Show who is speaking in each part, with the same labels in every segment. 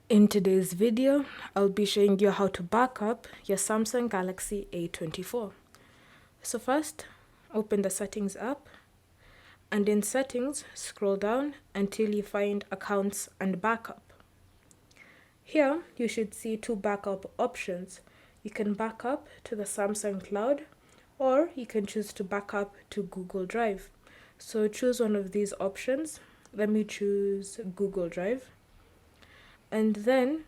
Speaker 1: In today's video, I'll be showing you how to back up your Samsung Galaxy A24. So first, open the settings app, and in settings, scroll down until you find accounts and backup. Here, you should see two backup options. You can back up to the Samsung Cloud, or you can choose to back up to Google Drive. So choose one of these options. Let me choose Google Drive. And then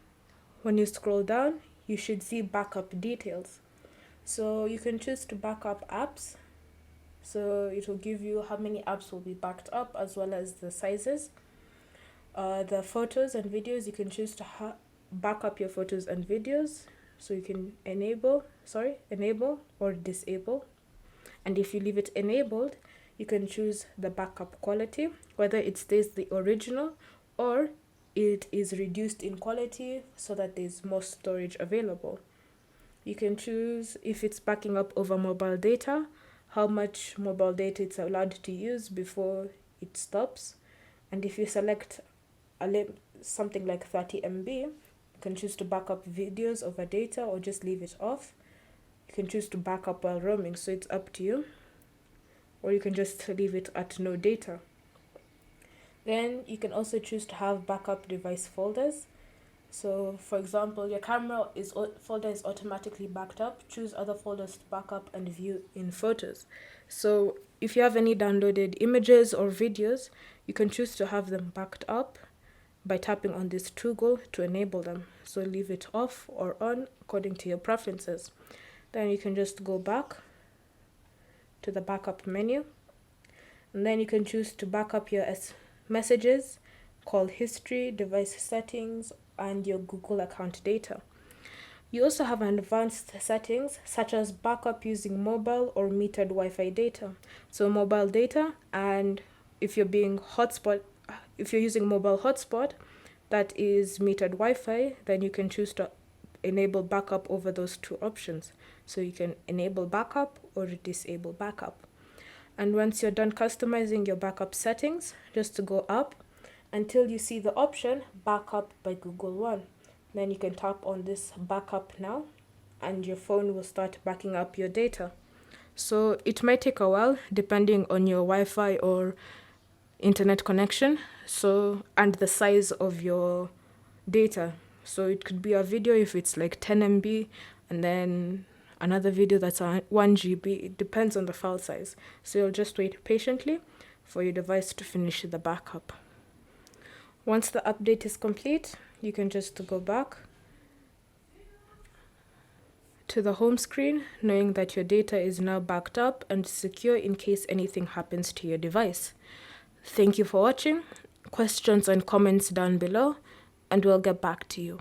Speaker 1: when you scroll down, you should see backup details. So you can choose to back up apps. So it will give you how many apps will be backed up as well as the sizes. The photos and videos, you can choose to back up your photos and videos. So you can enable or disable. And if you leave it enabled, you can choose the backup quality, whether it stays the original or it is reduced in quality so that there's more storage available. You can choose if it's backing up over mobile data, how much mobile data it's allowed to use before it stops. And if you select something like 30 MB, you can choose to back up videos over data or just leave it off. You can choose to back up while roaming, so it's up to you. Or you can just leave it at no data. Then you can also choose to have backup device folders. So for example, your camera folder is automatically backed up. Choose other folders to back up and view in photos. So if you have any downloaded images or videos, you can choose to have them backed up by tapping on this toggle to enable them. So leave it off or on according to your preferences. Then you can just go back to the backup menu, and then you can choose to back up your messages, call history, device settings, and your Google account data. You also have advanced settings such as backup using mobile or metered Wi-Fi data. So mobile data, and if you're using mobile hotspot that is metered Wi-Fi, then you can choose to enable backup over those two options. So you can enable backup or disable backup. And once you're done customizing your backup settings, just to go up until you see the option Backup by Google One. Then you can tap on this Backup Now, and your phone will start backing up your data. So it might take a while depending on your Wi-Fi or internet connection, and the size of your data. So it could be a video if it's like 10 MB, and then another video that's 1 GB. It depends on the file size. So you'll just wait patiently for your device to finish the backup. Once the update is complete, you can just go back to the home screen, knowing that your data is now backed up and secure in case anything happens to your device. Thank you for watching. Questions and comments down below, and we'll get back to you.